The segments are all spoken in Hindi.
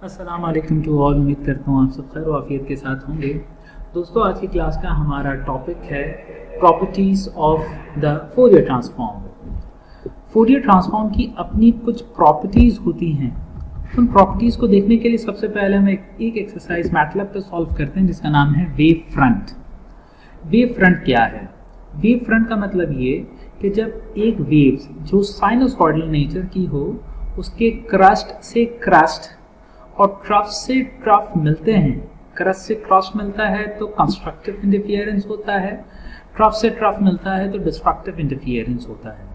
अस्सलाम वालेकुम टू ऑल। उम्मीद करता हूँ आप सब खैर वाफियत के साथ होंगे। दोस्तों, आज की क्लास का हमारा टॉपिक है properties of the Fourier transform. Fourier transform की अपनी कुछ प्रॉपर्टीज़ होती हैं। उन प्रॉपर्टीज़ को देखने के लिए सबसे पहले हम एक एक्सरसाइज मैटलैब पे सॉल्व करते हैं जिसका नाम है वेव फ्रंट। वेव फ्रंट क्या है? वेव फ्रंट का मतलब ये कि जब एक वेव जो साइनोसॉइडल नेचर की हो उसके क्रस्ट से क्रस्ट और ट्रफ से ट्रफ मिलते हैं। क्रस्ट से क्रस्ट मिलता है तो कंस्ट्रक्टिव इंटरफियरेंस होता है, ट्रफ से ट्रफ मिलता है तो डिस्ट्रक्टिव इंटरफियरेंस होता है।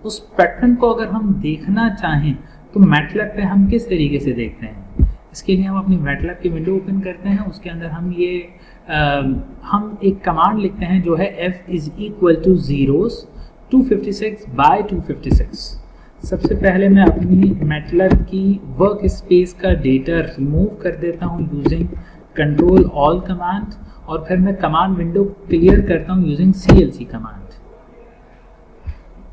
उस पैटर्न को अगर हम देखना चाहें तो मैटलैब पे हम किस तरीके से देखते हैं, इसके लिए हम अपनी मैटलैब की विंडो ओपन करते हैं। उसके अंदर हम एक कमांड लिखते हैं जो है f is equal to zeros 256 by 256। सबसे पहले मैं अपनी मैटलैब की वर्क स्पेस का डेटा रिमूव कर देता हूँ यूजिंग कंट्रोल ऑल कमांड, और फिर मैं कमांड विंडो क्लियर करता हूँ यूजिंग CLC कमांड।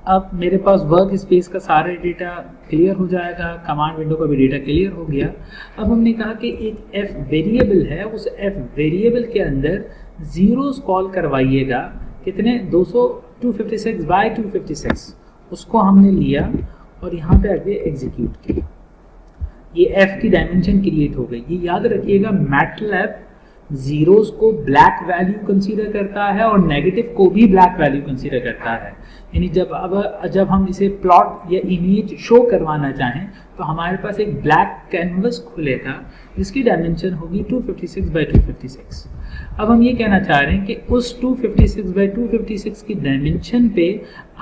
अब मेरे पास वर्क स्पेस का सारा डेटा क्लियर हो जाएगा, कमांड विंडो का भी डेटा क्लियर हो गया। अब हमने कहा कि एक f वेरिएबल है, उस f वेरिएबल के अंदर जीरोस कॉल करवाइएगा। कितने? 256 बाय 256। उसको हमने लिया और यहाँ पे आगे एग्जीक्यूट किया। ये f की डायमेंशन क्रिएट हो गई। ये याद रखिएगा, मैटलैब जीरोस को ब्लैक वैल्यू कंसीडर करता है और नेगेटिव को भी ब्लैक वैल्यू कंसीडर करता है। यानी जब हम इसे प्लॉट या इमेज शो करवाना चाहें तो हमारे पास एक ब्लैक कैनवस खुलेगा जिसकी डायमेंशन होगी 256 बाई 256। अब हम ये कहना चाह रहे हैं कि उस 256 बाई 256 की डायमेंशन पे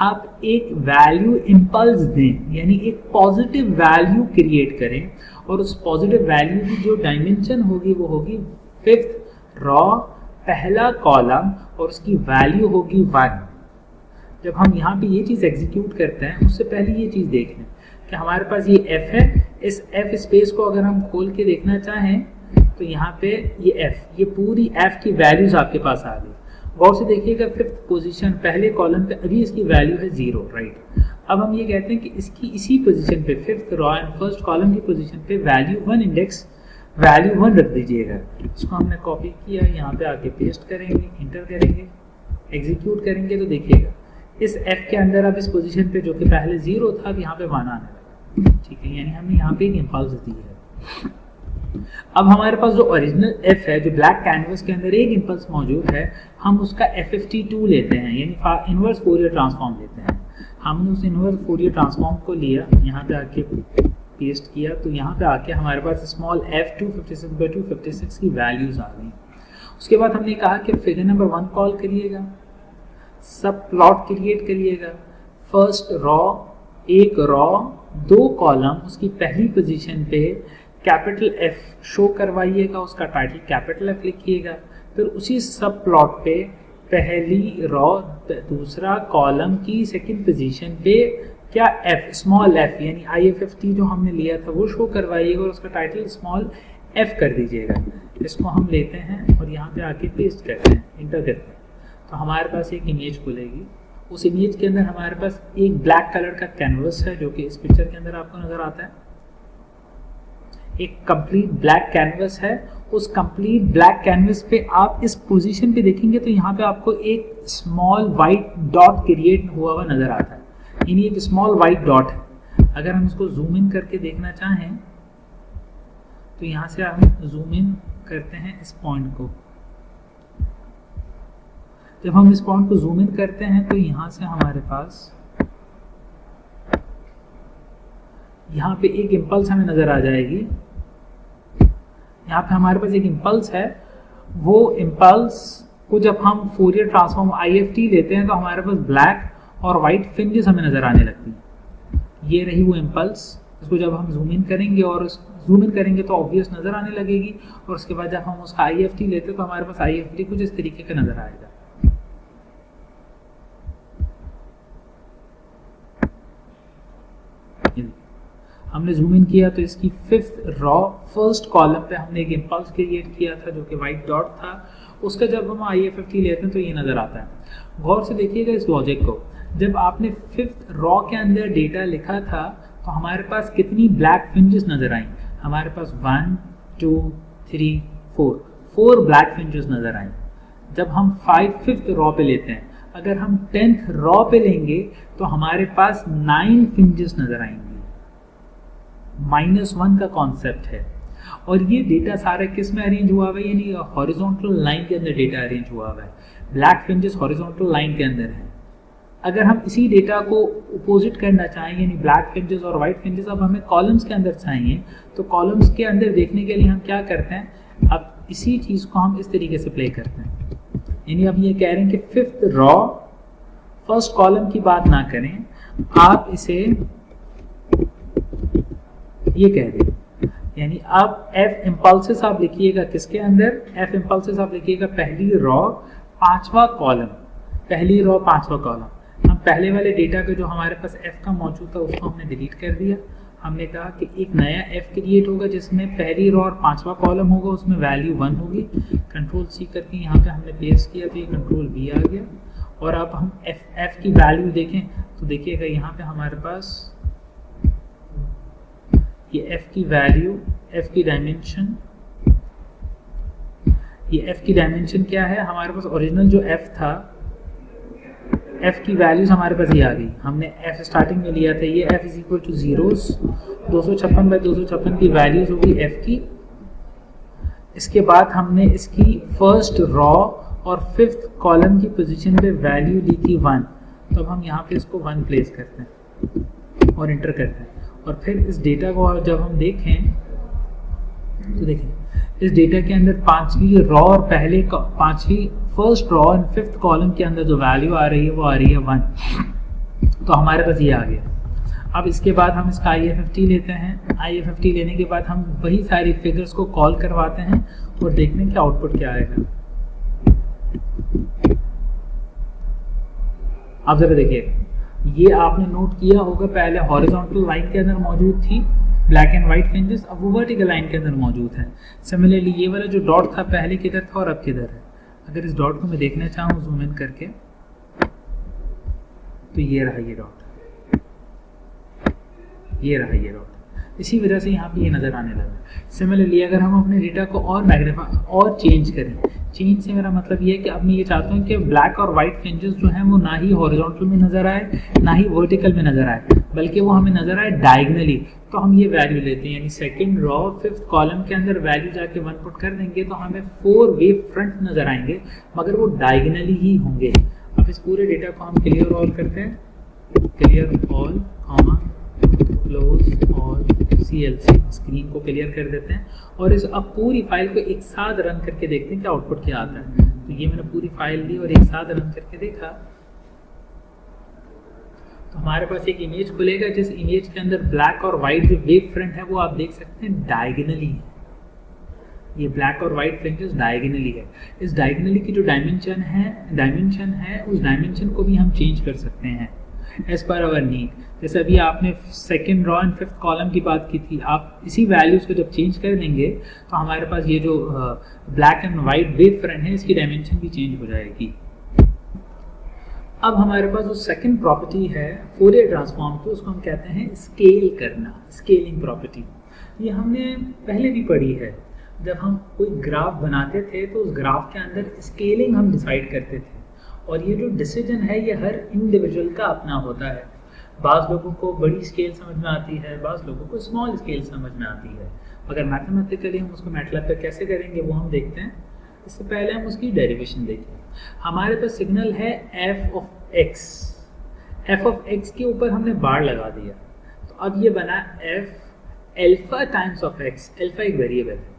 आप एक वैल्यू इम्पल्स दें, यानी एक पॉजिटिव वैल्यू क्रिएट करें, और उस पॉजिटिव वैल्यू की जो डायमेंशन होगी वो होगी 5th रॉ, पहला कॉलम, और उसकी वैल्यू होगी 1। जब हम यहाँ पे ये चीज़ एग्जीक्यूट करते हैं उससे पहले ये चीज़ देख लें कि हमारे पास ये f है। इस f स्पेस को अगर हम खोल के देखना चाहें तो यहाँ पे ये पूरी f की वैल्यूज आपके पास आ गई। गौर से देखिएगा, 5th पोजीशन पहले कॉलम पे अभी इसकी वैल्यू है 0, राइट। अब हम ये कहते हैं कि इसकी इसी पोजीशन पे 5th raw and first column की पोजीशन पे वैल्यू 1 इंडेक्स वैल्यू 1 रख दीजिएगा। इसको हमने कॉपी किया, यहाँ पे आके पेस्ट करेंगे, इंटर करेंगे, एग्जीक्यूट करेंगे तो देखिएगा इस f के अंदर अब इस पोजीशन पे जो कि पहले 0 था अब यहाँ पे 1 आने लगा। ठीक है, यानी हमने यहाँ पे एक इम्पल्स दी है। अब हमारे पास जो ओरिजिनल f है, जो ब्लैक कैनवस के अंदर एक इम्पल्स मौजूद है, हम उसका FFT2 लेते हैं, यानी इनवर्स फोरियर ट्रांसफॉर्म लेते हैं। हमने उस इनवर्स फोरियर ट्रांसफॉर्म को लिया, यहाँ पे आके पेस्ट किया, तो यहाँ पे आके हमारे पास स्मॉल f 256 बाई 256 की वैल्यूज आ गई। उसके बाद हमने कहा कि फिगर नंबर 1 कॉल करिएगा, सब प्लॉट क्रिएट करिएगा। फर्स्ट रॉ, एक रॉ, 2 कॉलम, उसकी पहली पोजीशन पे कैपिटल F शो करवाइएगा, उसका टाइटल कैपिटल F लिखिएगा। फिर उसी सब प्लॉट पे पहली रॉ, दूसरा कॉलम की सेकंड पोजीशन पे क्या f, स्मॉल f, यानी IFFT जो हमने लिया था वो शो करवाइएगा और उसका टाइटल स्मॉल f कर दीजिएगा। इसको हम लेते हैं और यहाँ पे आके पेस्ट करते हैं, इंटर करते हैं, तो हमारे पास एक इमेज खुलेगी। उस इमेज के अंदर हमारे पास एक ब्लैक कलर का कैनवस है जो कि इस पिक्चर के अंदर आपको नजर आता है। एक कंप्लीट ब्लैक कैनवस है। उस कंप्लीट ब्लैक कैनवस पे आप इस पोजीशन पे देखेंगे तो यहाँ पे आपको एक स्मॉल वाइट डॉट क्रिएट हुआ हुआ नजर आता है, यानी एक स्मॉल वाइट डॉट है। अगर हम इसको जूम इन करके देखना चाहें तो यहाँ से हम जूम इन करते हैं इस पॉइंट को। जब हम इस पॉइंट को जूम इन करते हैं तो यहाँ से हमारे पास यहाँ पे एक इम्पल्स हमें नजर आ जाएगी। यहाँ पे हमारे पास एक इम्पल्स है। वो इम्पल्स को जब हम फोरियर ट्रांसफॉर्म IFT लेते हैं तो हमारे पास ब्लैक और वाइट फ्रिंजेस हमें नजर आने लगती है। ये रही वो इम्पल्स। इसको जब हम जूम इन करेंगे और जूम इन करेंगे तो ऑब्वियस नजर आने लगेगी, और उसके बाद जब हम उसका IFT लेते हैं तो हमारे पास IFT कुछ इस तरीके का नजर आएगा। हमने जूम इन किया तो इसकी 5th रॉ, फर्स्ट कॉलम पे हमने एक इम्पल्स क्रिएट किया था जो कि वाइट डॉट था। उसका जब हम IFFT लेते हैं तो ये नज़र आता है। गौर से देखिएगा इस लॉजिक को। जब आपने 5th रॉ के अंदर डेटा लिखा था तो हमारे पास कितनी ब्लैक फ्रिंजेस नज़र आई। हमारे पास 1 2 3 4 ब्लैक फिंचेस नज़र आए। जब हम 5th रॉ पे लेते हैं, अगर हम 10th रॉ पे लेंगे तो हमारे पास 9 फिंचेस नज़र आएंगे। -1 का कॉन्सेप्ट है और ये डेटा सारा किस में अरेंज हुआ हुआ है, यानी हॉरिजॉन्टल लाइन के अंदर डेटा अरेंज हुआ हुआ है। ब्लैक फिंचेस हॉरिजॉन्टल लाइन के अंदर है। अगर हम इसी डेटा को अपोजिट करना चाहें, यानी ब्लैक फिंचेस और वाइट फिंचेस अब हमें कॉलम्स के अंदर चाहिए, तो कॉलम्स के अंदर देखने के लिए हम क्या करते हैं, अब इसी चीज़ को हम इस तरीके से प्ले करते हैं। यानी अब ये कह रहे हैं कि 5th रॉ फर्स्ट कॉलम की बात ना करें, आप इसे ये कह दें, यानी अब f इम्पल्सेस आप लिखिएगा किसके अंदर, f इम्पल्सेस आप लिखिएगा पहली रॉ 5वां कॉलम, पहली रॉ 5वां कॉलम। हम पहले वाले डेटा का जो हमारे पास f का मौजूद था उसको हमने डिलीट कर दिया। हमने कहा कि एक नया f क्रिएट होगा जिसमें पहली रॉ और 5वां कॉलम होगा, उसमें वैल्यू 1 होगी। कंट्रोल C करके यहाँ पे हमने पेस्ट किया तो ये कंट्रोल V आ गया। और अब हम f की वैल्यू देखें तो देखिएगा यहाँ पे हमारे पास ये f की वैल्यू, f की डायमेंशन, ये f की डायमेंशन क्या है, हमारे पास ओरिजिनल जो f था, f की वैल्यूज हमारे पास ये आ गई। हमने f स्टार्टिंग में लिया था, ये f is equal to zeros, 256 by 256 की वैल्यूज होगी f की। इसके बाद हमने इसकी फर्स्ट रॉ और 5th कॉलम की पोजीशन पे वैल्यू दी थी 1, तो अब हम यहाँ पे इसको 1 प्लेस करते हैं और इंटर करते हैं। और फिर इस डेटा को जब हम देखें तो देखें इस डेटा के अंदर 5वीं रॉ और पहले 5वीं first raw and 5th column के अंदर जो वैल्यू आ रही है वो आ रही है 1, तो हमारे पास ये आ गया। अब इसके बाद हम इसका IFFT लेते हैं। IFFT लेने के बाद हम वही सारी फिगर्स को कॉल करवाते हैं और देखते हैं कि आउटपुट क्या आएगा। अब जरा देखिए, ये आपने नोट किया होगा पहले हॉरिजॉन्टल लाइन के अंदर मौजूद थी ब्लैक एंड वाइट फ्रिंजेस, अब वो वर्टिकल लाइन के अंदर मौजूद है। सिमिलरली ये वाला जो डॉट था पहले किधर था और अब किधर है। अगर इस डॉट को मैं देखना चाहूँ जूम इन करके तो ये रहा ये डॉट, ये रहा ये डॉट। इसी वजह से यहाँ पे ये नज़र आने लगा। सिमिलरली अगर हम अपने डेटा को और मैग्नीफाई और चेंज करें, चेंज से मेरा मतलब ये है कि अब मैं ये चाहता हूँ कि ब्लैक और वाइट फ्रिंजेस जो हैं वो ना ही हॉरिजॉन्टल में नज़र आए ना ही वर्टिकल में नज़र आए, बल्कि वो हमें नज़र आए डायगनली। तो हम ये वैल्यू लेते हैं, यानी सेकंड रॉ 5th कॉलम के अंदर वैल्यू जाके 1 पुट कर देंगे तो हमें 4 वेव फ्रंट नज़र आएंगे, मगर वो डायगनली ही होंगे। अब इस पूरे डेटा को हम क्लियर ऑल करते हैं, clear all comma close all CLC, screen को क्लियर कर देते हैं और इस अब पूरी फाइल को एक साथ रन करके देखते हैं कि आउटपुट क्या आता है। तो ये मैंने पूरी फाइल ली और एक साथ रन करके देखा तो हमारे पास एक इमेज खुलेगा, जिस इमेज के अंदर ब्लैक और वाइट जो वेव फ्रंट है वो आप देख सकते हैं डायगनली है। ये ब्लैक और वाइट फ्रिंजेस डायगनली है। इस डायगनली की जो डायमेंशन है उस डायमेंशन को भी हम चेंज कर सकते हैं एज पर आवर नीड। जैसे अभी आपने second raw and 5th column की बात की थी, आप इसी वैल्यूज़ को जब चेंज कर देंगे तो हमारे पास ये जो black and white wave front है इसकी डायमेंशन भी चेंज हो जाएगी। अब हमारे पास जो सेकंड प्रॉपर्टी है फोरियर ट्रांसफॉर्म की, उसको हम कहते हैं स्केल करना, स्केलिंग प्रॉपर्टी। ये हमने पहले भी पढ़ी है। जब हम कोई ग्राफ बनाते थे तो उस ग्राफ के अंदर स्केलिंग हम डिसाइड करते थे और ये जो डिसीजन है ये हर इंडिविजुअल का अपना होता है। बाज़ लोगों को बड़ी स्केल समझ में आती है, बाज़ लोगों को स्मॉल स्केल समझ में आती है। अगर मैथमेटिकली हम उसको मैटलैब पे कैसे करेंगे वो हम देखते हैं। इससे पहले हम उसकी डेरिवेशन देखें। हमारे पास सिग्नल है f of x, f of x के ऊपर हमने बार लगा दिया तो अब ये बना f alpha times of x। Alpha एक वेरिएबल है।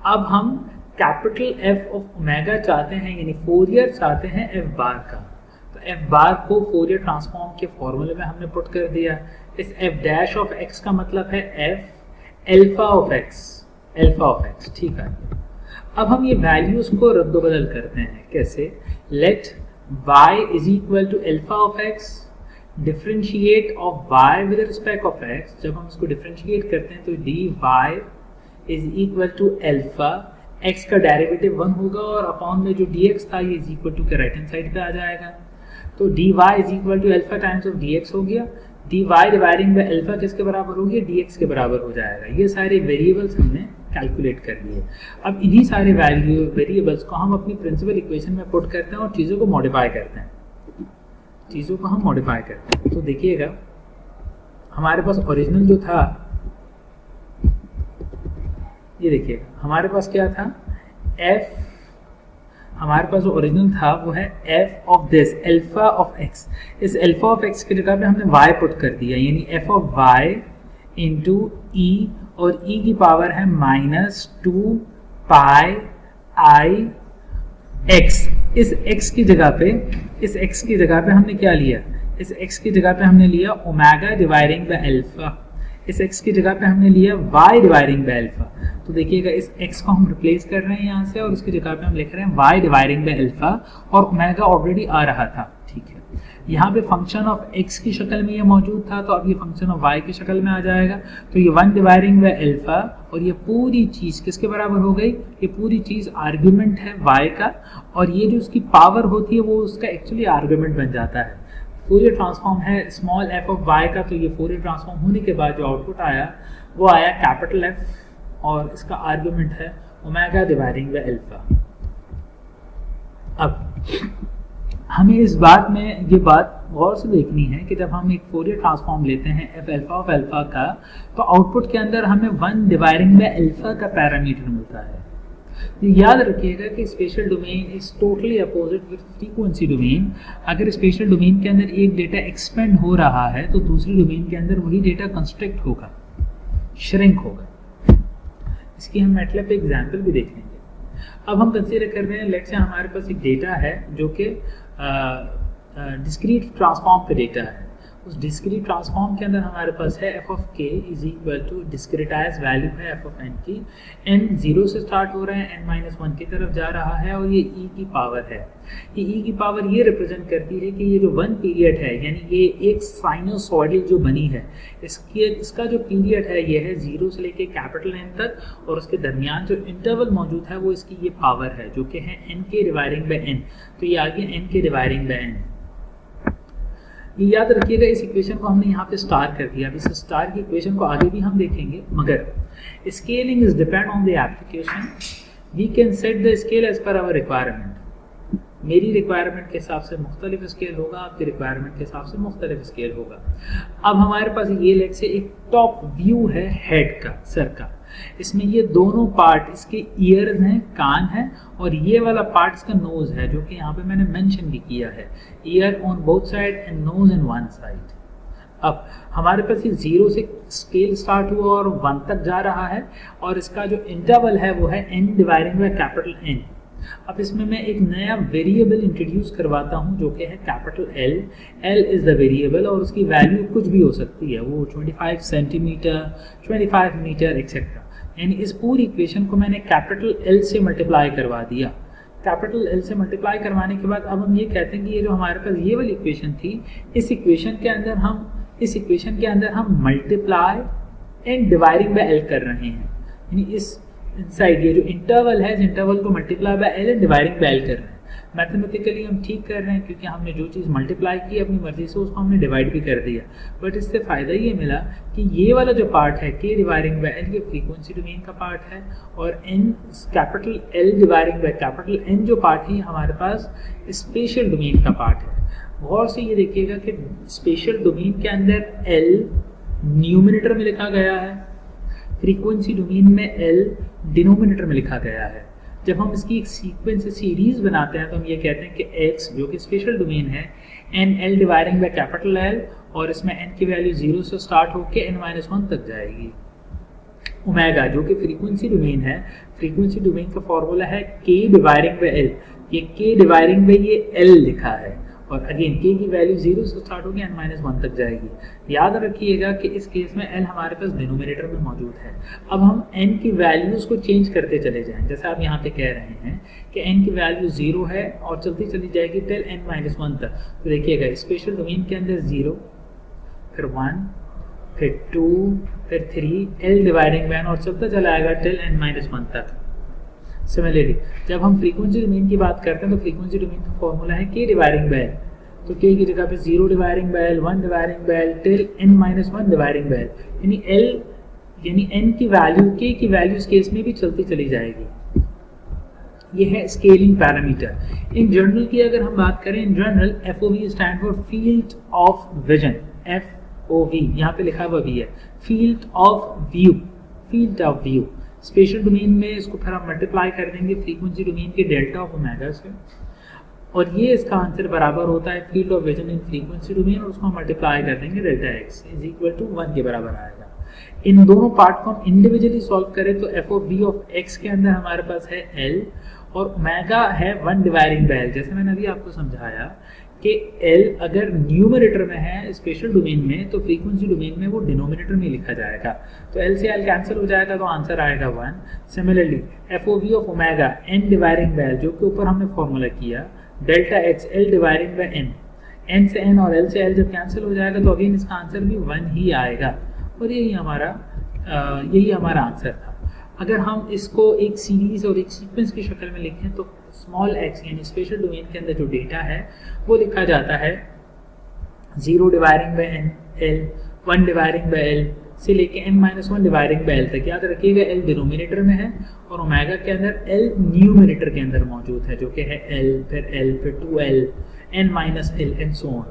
अब हम कैपिटल F ऑफ ओमेगा चाहते हैं, यानी फोरियर चाहते हैं f बार का, तो f बार को फोरियर ट्रांसफॉर्म के फॉर्मूले में हमने पुट कर दिया। इस f डैश ऑफ x का मतलब है f alpha of x, alpha of x, ठीक है। अब हम ये वैल्यूज को रद्द बदल करते हैं। कैसे? Let y is equal to alpha of x differentiate of y with respect of x। जब हम इसको डिफरेंशिएट करते हैं तो dy is equal to alpha, x का डेरिवेटिव 1 होगा और अपॉन में जो dx था ये इज इक्वल टू के राइट हैंड साइड पे आ जाएगा। तो dy is equal to alpha times of dx हो गया। dy डिवाइडिंग बाय अल्फा किसके बराबर होगी, dx के बराबर हो जाएगा। ये सारे वेरिएबल्स हमने कैलकुलेट कर लिए। अब इन्हीं सारे वेरिएबल्स को हम अपनी प्रिंसिपल इक्वेशन में पुट करते हैं और चीज़ों को मॉडिफाई करते हैं, चीज़ों को हम मॉडिफाई करते हैं। तो देखिएगा हमारे पास ओरिजिनल जो था, ये देखिएगा हमारे पास क्या था, f, हमारे पास जो ओरिजिनल था वो है f of this alpha of x। इस अल्फा ऑफ x की जगह पे हमने y पुट कर दिया, यानी f of y into e, और e की पावर है -2 पाई i x। इस x की जगह पे हमने क्या लिया, इस x की जगह पे हमने लिया ओमेगा डिवाइडिंग बाय अल्फा, इस x की जगह पे हमने लिया y डिवाइडिंग बाय अल्फा। तो देखिएगा इस x को हम रिप्लेस कर रहे हैं यहाँ से और इसकी जगह पे हम लिख रहे हैं y डिवाइडिंग बाय अल्फा, और ओमेगा ऑलरेडी आ रहा था, ठीक है। यहाँ पे फंक्शन ऑफ x की शक्ल में ये मौजूद था, तो अब ये फंक्शन ऑफ y की शक्ल में आ जाएगा। तो ये 1 डिवाइडिंग बाय अल्फा, और ये पूरी चीज़ किसके बराबर हो गई, ये पूरी चीज़ आर्ग्यूमेंट है y का, और ये जो उसकी पावर होती है वो उसका एक्चुअली आर्ग्यूमेंट बन जाता है। फोरियर ट्रांसफॉर्म है स्मॉल f ऑफ y का, तो ये फोरियर ट्रांसफॉर्म होने के बाद जो आउटपुट आया वो आया कैपिटल F, और इसका आर्ग्यूमेंट है ओमेगा डिवाइडिंग बाय अल्फा। अब हमें इस बात में ये बात गौर से देखनी है कि जब हम एक फोरियर ट्रांसफॉर्म लेते हैं f अल्फा ऑफ अल्फा का, तो आउटपुट के अंदर हमें 1 डिवाइडिंग बाय अल्फा का पैरामीटर मिलता है। याद रखिएगा कि special domain is totally opposite with frequency domain. अगर स्पेशल डोमेन के अंदर एक डेटा एक्सपेंड हो रहा है तो दूसरी डोमेन के अंदर वही डेटा कंस्ट्रिक्ट होगा, श्रिंक होगा। इसकी हम मैटलैब पे एग्जांपल भी देख लेंगे। अब हम कंसीडर कर रहे हैं, लेट्स से हमारे पास एक डेटा है जो कि डिस्क्रीट ट्रांसफॉर्म का डेटा है। उस डिस्क्रीट ट्रांसफॉर्म के अंदर हमारे पास है f of k is equal to discretise value है f ऑफ n की, n 0 से स्टार्ट हो रहा है, n-1 की तरफ जा रहा है, और ये e की पावर है। ये e की पावर ये रिप्रेजेंट करती है कि ये जो 1 पीरियड है, यानी ये एक साइनोसॉइडल जो बनी है, इसका जो पीरियड है ये है 0 से लेके कैपिटल N तक, और उसके दरमियान जो इंटरवल मौजूद है वो इसकी ये पावर है जो कि है n के डिवाइडिंग बाय n। तो ये आ गया n के डिवाइडिंग बाय n। ये याद रखिएगा, इस इक्वेशन को हमने यहाँ पे स्टार कर दिया। अब इस स्टार की इक्वेशन को आगे भी हम देखेंगे, मगर scaling is depend on the application. We can set the scale as per our requirement. मेरी रिक्वायरमेंट के हिसाब से मुख्तलिफ स्केल होगा, आपकी रिक्वायरमेंट के हिसाब से मुख्तलिफ स्केल होगा। अब हमारे पास ये लेट से एक टॉप व्यू है हेड का, सर का। इसमें ये दोनों पार्ट इसके ईयर्स हैं, कान है, और ये वाला पार्ट इसका नोज है, जो कि यहाँ पे मैंने मेंशन भी किया है, ear on both side and nose in one side. अब हमारे पास ये 0 से स्केल स्टार्ट हुआ और 1 तक जा रहा है, और इसका जो इंटरवल है वो है n dividing by capital N। अब इसमें मैं एक नया वेरिएबल इंट्रोड्यूस करवाता हूँ जो कि है capital L। L is the variable, और उसकी वैल्यू कुछ भी हो सकती है, वो 25 सेंटीमीटर, 25 मीटर एक्सेट्रा। यानी इस पूरी इक्वेशन को मैंने कैपिटल L से मल्टीप्लाई करवा दिया। कैपिटल L से मल्टीप्लाई करवाने के बाद अब हम ये कहते हैं कि ये जो हमारे पास ये वाली इक्वेशन थी, इस इक्वेशन के अंदर हम multiply and dividing by L कर रहे हैं। यानी इस इनसाइड ये जो इंटरवल है, इस इंटरवल को multiply by L and dividing by L कर रहे हैं। मैथमेटिकली हम ठीक कर रहे हैं क्योंकि हमने जो चीज़ मल्टीप्लाई की अपनी मर्जी से उसको हमने डिवाइड भी कर दिया। बट इससे फ़ायदा ये मिला कि ये वाला जो पार्ट है k डिवाइडिंग बाय L, ये फ्रीक्वेंसी डोमेन का पार्ट है, और n capital L dividing by capital N जो पार्ट है हमारे पास स्पेशल डोमेन का पार्ट है। गौर से ये देखिएगा कि स्पेशल डोमेन के अंदर L न्यूमिनेटर में लिखा गया है, फ्रीक्वेंसी डोमेन में L डिनोमिनेटर में लिखा गया है। जब हम इसकी एक सीक्वेंस सीरीज बनाते हैं तो हम ये कहते हैं कि x जो कि स्पेशल डोमेन है n L dividing by capital L, और इसमें n की वैल्यू 0 से स्टार्ट होकर n-1 तक जाएगी। ओमेगा जो कि फ्रीक्वेंसी डोमेन है, फ्रीक्वेंसी डोमेन का फॉर्मूला है k डिवाइडिंग बाय L। ये k डिवाइडिंग बाय ये L लिखा है, और अगेन k की वैल्यू 0 से स्टार्ट होगी n-1 तक जाएगी। याद रखिएगा कि इस केस में l हमारे पास डिनोमिनेटर में मौजूद है। अब हम n की वैल्यूज़ को चेंज करते चले जाएं, जैसे आप यहाँ पे कह रहे हैं कि n की वैल्यू 0 है और चलती चली जाएगी टिल n-1 तक। तो देखिएगा स्पेशल डोमेन के अंदर 0, फिर 1, फिर 2, फिर 3, l डिवाइडिंग बाय n, और चलता चला आएगा टिल n-1 तक। सिमिलरली जब हम फ्रीक्वेंसी डोमेन की बात करते हैं तो फ्रीक्वेंसी डोमेन का फॉर्मूला है k डिवाइडिंग बाय L। तो k की जगह पे 0 dividing by l, 1 dividing by l till n-1 dividing by l, यानी n की वैल्यू k की वैल्यू इस केस में भी चलती चली जाएगी। ये है स्केलिंग पैरामीटर। इन जनरल की अगर हम बात करें, in general FOV stand for field of vision, FOV यहाँ पे लिखा हुआ भी है, field of view, field of view. Special domain में इसको फिर हम मल्टीप्लाई कर देंगे फ्रीक्वेंसी डोमेन के डेल्टा ऑफ ओमेगा से, और ये इसका आंसर बराबर होता है field of vision in frequency domain, और उसको हम मल्टीप्लाई कर देंगे delta x is equal to 1 के बराबर आएगा। इन दोनों पार्ट को हम इंडिविजुअली सॉल्व करें तो FOV ऑफ x के अंदर हमारे पास है l और ओमेगा है 1 डिवाइडिंग बाय l। जैसे मैंने अभी आपको समझाया कि l अगर न्यूमरेटर में है स्पेशल डोमेन में, तो फ्रीक्वेंसी डोमेन में वो डिनोमिनेटर में लिखा जाएगा, तो l से l कैंसिल हो जाएगा तो आंसर आएगा 1। Similarly FOV of omega n dividing by l, जो कि ऊपर हमने फॉर्मूला किया, delta x l dividing by n से n और l से l जब कैंसिल हो जाएगा तो अगेन इसका आंसर भी 1 ही आएगा, और यही हमारा आंसर था। अगर हम इसको एक सीरीज और एक सीक्वेंस की शक्ल में लिखें तो स्मॉल x यानी स्पेशल डोमेन के अंदर जो डेटा है वो लिखा जाता है 0 dividing by n l, 1 dividing by l से लेके n-1 डिवाइडिंग बाय l तक। याद रखिएगा l डिनोमिनेटर में है और ओमेगा के अंदर l न्यूमरेटर के अंदर मौजूद है, जो कि है l फिर 2l n-l and so on.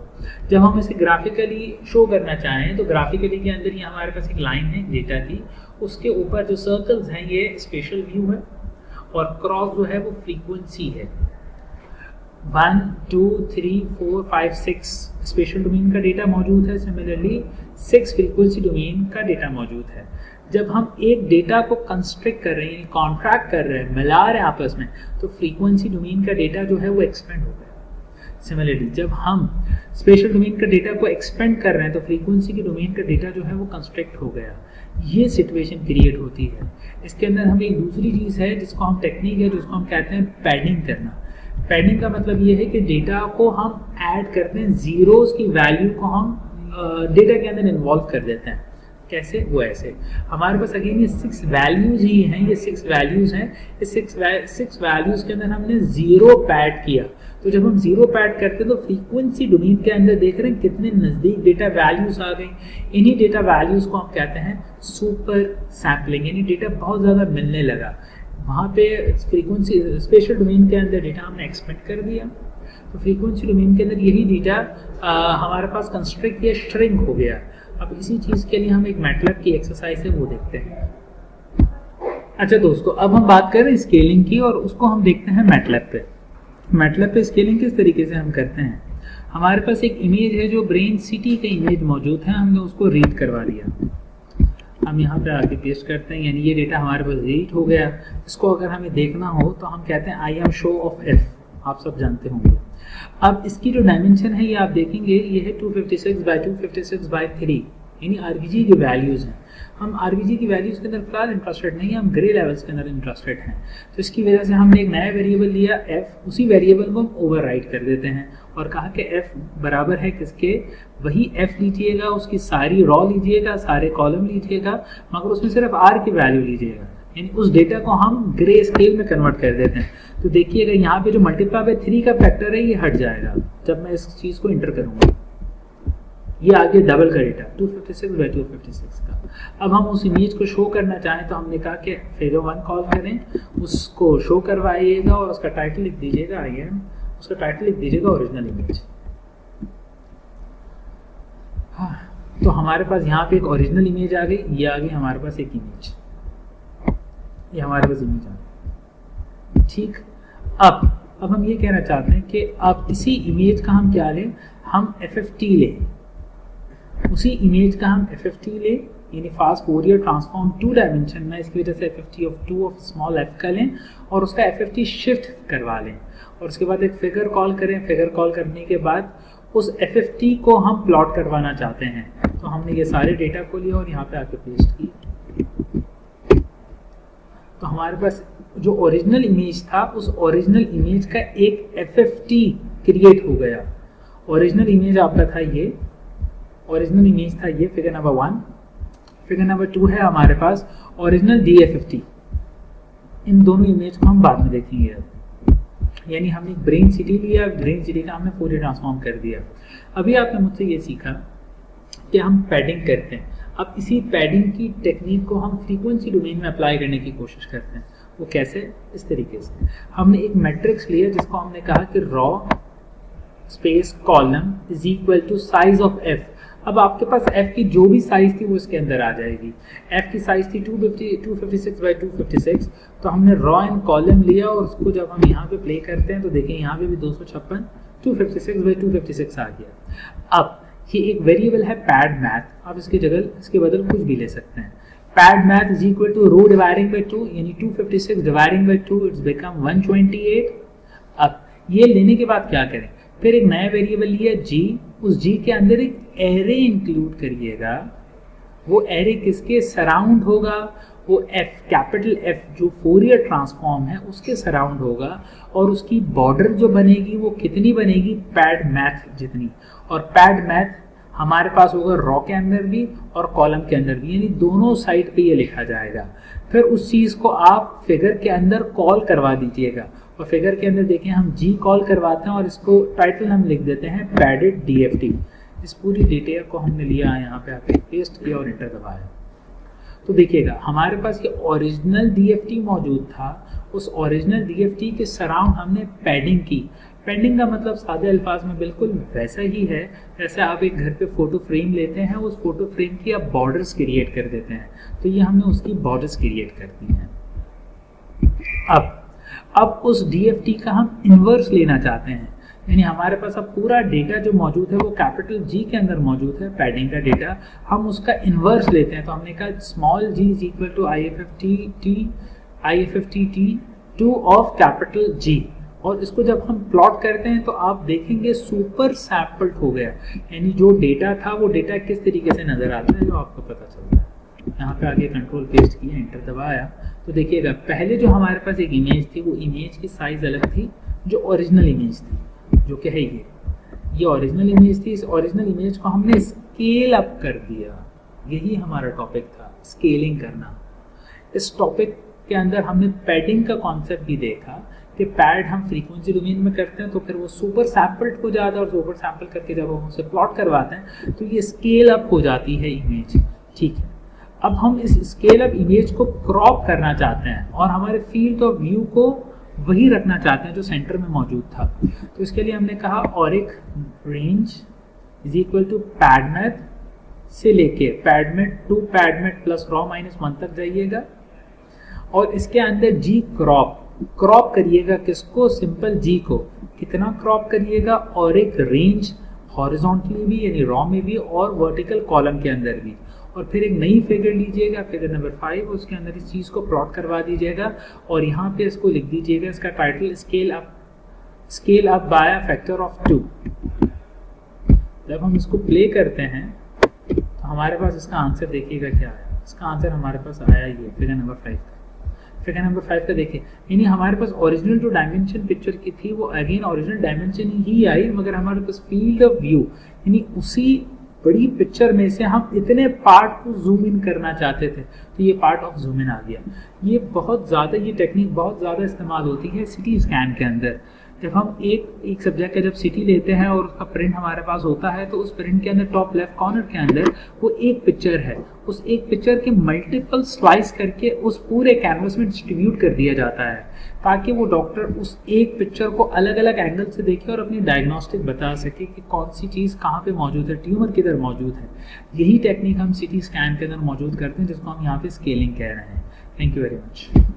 जब हम इसे ग्राफिकली शो करना चाहें तो ग्राफिकली के अंदर ये हमारे पास एक लाइन है डेटा की, उसके ऊपर जो सर्कल्स हैं ये स्पेशल व्यू है और क्रॉस जो है वो फ्रीक्वेंसी है। 1 2 3 4 5 6 स्पेशल डोमेन का डेटा मौजूद है, सिमिलरली 6 फ्रीक्वेंसी डोमेन का डेटा मौजूद है। जब हम एक डेटा को कंस्ट्रक्ट कर रहे हैं, कॉन्ट्रैक्ट कर रहे हैं, मिला रहे हैं आपस में, तो फ्रीक्वेंसी डोमेन का डेटा जो है वो एक्सपेंड हो गया। सिमिलरली जब हम स्पेशल डोमेन का डेटा को एक्सपेंड कर रहे हैं तो फ्रीक्वेंसी के डोमेन का डेटा जो है वो कंस्ट्रक्ट हो गया। ये सिचुएशन क्रिएट होती है। इसके अंदर हमें एक दूसरी चीज़ है जिसको हम टेक्निक है जिसको हम कहते हैं पैडिंग करना। पैडिंग का मतलब ये है कि डेटा को हम ऐड करते हैं, जीरोस की वैल्यू को हम डेटा के अंदर इन्वॉल्व कर देते हैं। कैसे? वो ऐसे, हमारे पास अगेन ये 6 वैल्यूज ही हैं, ये 6 वैल्यूज हैं। इस 6 वैल्यूज के अंदर हमने 0 पैड किया, तो जब हम 0 पैड करते हैं तो फ्रीक्वेंसी डोमेन के अंदर देख रहे हैं कितने नज़दीक डेटा वैल्यूज आ गई। इन्हीं डेटा वैल्यूज को हम कहते हैं सुपर सैम्पलिंग, यानी डेटा बहुत ज़्यादा मिलने लगा। वहाँ पे फ्रीक्वेंसी स्पेशल डोमेन के अंदर डेटा हमने एक्सपेंड कर दिया, तो फ्रीक्वेंसी डोमेन के अंदर यही डेटा हमारे पास कंस्ट्रक्ट या श्रिंक हो गया। अब इसी चीज़ के लिए हम एक मैटलैब की एक्सरसाइज है वो देखते हैं। अच्छा दोस्तों, अब हम बात कर रहे हैं स्केलिंग की और उसको हम देखते हैं मैटलैब पे। मैटलैब पे स्केलिंग किस तरीके से हम करते हैं। हमारे पास एक इमेज है जो ब्रेन सिटी का इमेज मौजूद है, हमने उसको रीड करवा लिया। हम यहाँ पे आके पेस्ट करते हैं, यानी ये डेटा हमारे पास रीड हो गया। इसको अगर हमें देखना हो तो हम कहते हैं I am show off F, आप सब जानते होंगे। अब इसकी जो डायमेंशन है ये आप देखेंगे, ये है 256 बाई 256 बाई 3, यानी आरबीजी की वैल्यूज़ हैं। हम आरबीजी की वैल्यूज़ के अंदर फिलहाल इंटरेस्टेड नहीं है, हम ग्रे लेवल्स के अंदर इंटरेस्टेड हैं। तो इसकी वजह से हमने एक नया वेरिएबल लिया एफ, उसी वेरिएबल को हम ओवरराइट कर देते हैं और कहा कि एफ बराबर है किसके, वही एफ लीजिएगा, उसकी सारी रॉ लीजिएगा, सारे कॉलम लीजिएगा, मगर उसमें सिर्फ आर की वैल्यू लीजिएगा, यानी उस डेटा को हम ग्रे स्केल में कन्वर्ट कर देते हैं। तो देखिएगा यहाँ पे जो मल्टीप्लाई बाय 3 का फैक्टर है ये हट जाएगा जब मैं इस चीज़ को इंटर करूँगा। ये आगे डबल का डेटा 256 बाई 256 का। अब हम उस इमेज को शो करना चाहें तो हमने कहा कि फिगर 1 कॉल करें, उसको शो करवाइएगा और उसका टाइटल लिख दीजिएगा IM, उसका टाइटल लिख दीजिएगा ओरिजिनल इमेज। हाँ, तो हमारे पास यहाँ पे एक ओरिजिनल इमेज आ गई, ये आ गई हमारे पास एक इमेज, ये हमारे पास इमेज आ गई। ठीक, अब हम ये कहना चाहते हैं कि अब इसी इमेज का हम क्या लें, हम FFT लें, उसी इमेज का हम FFT लें, यानी फास्ट फोरियर ट्रांसफॉर्म 2 डायमेंशन में। इसकी वजह से FFT of 2 of small f का लें और उसका FFT शिफ्ट करवा लें और उसके बाद एक फिगर कॉल करें। फिगर कॉल करने के बाद उस FFT को हम प्लॉट करवाना चाहते हैं, तो हमने ये सारे डेटा को लिया और यहाँ पे आके पेस्ट की। तो हमारे पास जो ओरिजिनल इमेज था उस ओरिजिनल इमेज का एक FFT क्रिएट हो गया। ओरिजिनल इमेज आपका था ये, ओरिजिनल इमेज था ये फिगर नंबर 1। फिगर नंबर 2 है हमारे पास ओरिजिनल DFFT। इन दोनों इमेज को हम बाद में देखेंगे। यानी हमने एक ब्रेन सिटी लिया, ब्रेन सिटी का हमने फोरियर ट्रांसफॉर्म कर दिया। अभी आपने मुझसे ये सीखा कि हम पैडिंग करते हैं। अब इसी पैडिंग की टेक्निक को हम फ्रीक्वेंसी डोमेन में अप्लाई करने की कोशिश करते हैं। वो कैसे? इस तरीके से हमने एक मैट्रिक्स लिया जिसको हमने कहा कि row space column is equal to size of F. अब आपके पास f की जो भी साइज थी वो इसके अंदर आ जाएगी। f की साइज थी 256 बाई 256, तो हमने रॉ एंड कॉलम लिया और उसको जब हम यहाँ पे प्ले करते हैं तो देखें यहाँ पे भी 256 256 बाई 256 आ गया। अब ये एक वेरिएबल है पैड मैथ, आप इसके बदल कुछ भी ले सकते हैं। Pad math is equal to row dividing by 2, यानी 256 डिवाइडिंग बाई 2 इट्स बिकम 128। अब ये लेने के बाद क्या करें? फिर एक नया वेरिएबल लिया g, उस g के अंदर एक एरे इंक्लूड करिएगा। वो एरे किसके सराउंड होगा? वो f कैपिटल F जो फोरियर ट्रांसफॉर्म है उसके सराउंड होगा, और उसकी बॉर्डर जो बनेगी वो कितनी बनेगी? पैड मैथ जितनी। और पैड मैथ हमारे पास होगा रॉ के अंदर भी और कॉलम के अंदर भी, यानी दोनों साइड पे ये लिखा जाएगा। फिर उस चीज़ को आप फिगर के अंदर कॉल करवा दीजिएगा, और फिगर के अंदर देखें हम जी कॉल करवाते हैं और इसको टाइटल हम लिख देते हैं पैडेड डीएफटी। इस पूरी डिटेल को हमने लिया यहाँ पे आके पेस्ट किया और एंटर दबाया। तो देखिएगा हमारे पास ये ओरिजिनल डीएफटी मौजूद था, उस ओरिजिनल डीएफटी के सराउंड हमने पैडिंग की। पैडिंग का मतलब सादे अल्फाज में बिल्कुल वैसा ही है जैसे आप एक घर पे फोटो फ्रेम लेते हैं, उस फोटो फ्रेम की आप बॉर्डर्स क्रिएट कर देते हैं, तो ये हमने उसकी बॉर्डर्स क्रिएट कर दी हैं। अब उस डीएफटी का हम इन्वर्स लेना चाहते हैं, यानी हमारे पास अब पूरा डेटा जो मौजूद है वो कैपिटल जी के अंदर मौजूद है, पैडिंग का डेटा, हम उसका इन्वर्स लेते हैं। तो हमने कहा small G is equal to IFFT 2 of capital G, और इसको जब हम प्लॉट करते हैं तो आप देखेंगे सुपर सैम्पल्ड हो गया, यानी जो डेटा था वो डेटा किस तरीके से नजर आता है जो आपको पता चलता है। यहाँ पे आगे कंट्रोल पेस्ट किया, एंटर दबाया, तो देखिएगा पहले जो हमारे पास एक इमेज थी वो इमेज की साइज अलग थी जो ओरिजिनल इमेज थी, जो कि है ये ओरिजिनल इमेज थी। इस ओरिजिनल इमेज को हमने स्केल अप कर दिया, यही हमारा टॉपिक था, स्केलिंग करना। इस टॉपिक के अंदर हमने पैडिंग का कॉन्सेप्ट भी देखा कि पैड हम फ्रीक्वेंसी डोमेन में करते हैं तो फिर वो सुपर सैम्पल्ड हो जाता है, और सुपर सैम्पल करके जब हम उसे प्लॉट करवाते हैं तो ये स्केल अप हो जाती है इमेज। ठीक है, अब हम इस स्केल अप इमेज को क्रॉप करना चाहते हैं और हमारे फील्ड ऑफ व्यू को वही रखना चाहते हैं जो सेंटर में मौजूद था। तो इसके लिए हमने कहा ऑरिक रेंज इज इक्वल टू पैडमेथ से लेके पैडमेथ टू पैडमेथ प्लस रॉ -1 तक जाइएगा, और इसके अंदर जी क्रॉप करिएगा। किसको? सिंपल जी को। कितना क्रॉप करिएगा? और एक रेंज हॉरिजॉन्टली भी यानी रॉ में भी और वर्टिकल कॉलम के अंदर भी। और फिर एक नई फिगर लीजिएगा, फिगर नंबर 5, उसके अंदर इस चीज़ को प्लॉट करवा दीजिएगा और यहाँ पे इसको लिख दीजिएगा, इसका title scale up by factor of 2। जब हम इसको प्ले करते हैं तो हमारे पास इसका आंसर देखिएगा क्या आया। इसका आंसर हमारे पास आया ये फिगर नंबर 5 का। फिगर नंबर 5 का देखिए, यानी हमारे पास ओरिजिनल जो डायमेंशन पिक्चर की थी वो अगेन ओरिजिनल डायमेंशन ही आई, मगर हमारे पास फील्ड ऑफ व्यू यानी उसी बड़ी पिक्चर में से हम इतने पार्ट को जूम इन करना चाहते थे, तो ये पार्ट ऑफ जूम इन आ गया। ये टेक्निक बहुत ज़्यादा इस्तेमाल होती है सिटी स्कैन के अंदर। जब हम एक सब्जेक्ट का जब सिटी लेते हैं और उसका प्रिंट हमारे पास होता है, तो उस प्रिंट के अंदर टॉप लेफ्ट कॉर्नर के अंदर वो एक पिक्चर है, उस एक पिक्चर के मल्टीपल स्लाइस करके उस पूरे कैनवस में डिस्ट्रीब्यूट कर दिया जाता है, ताकि वो डॉक्टर उस एक पिक्चर को अलग अलग एंगल से देखे और अपनी डायग्नोस्टिक बता सके कि कौन सी चीज़ कहाँ पे मौजूद है, ट्यूमर किधर मौजूद है। यही टेक्निक हम सिटी स्कैन के अंदर मौजूद करते हैं, जिसको हम यहाँ पे स्केलिंग कह रहे हैं। Thank you very much.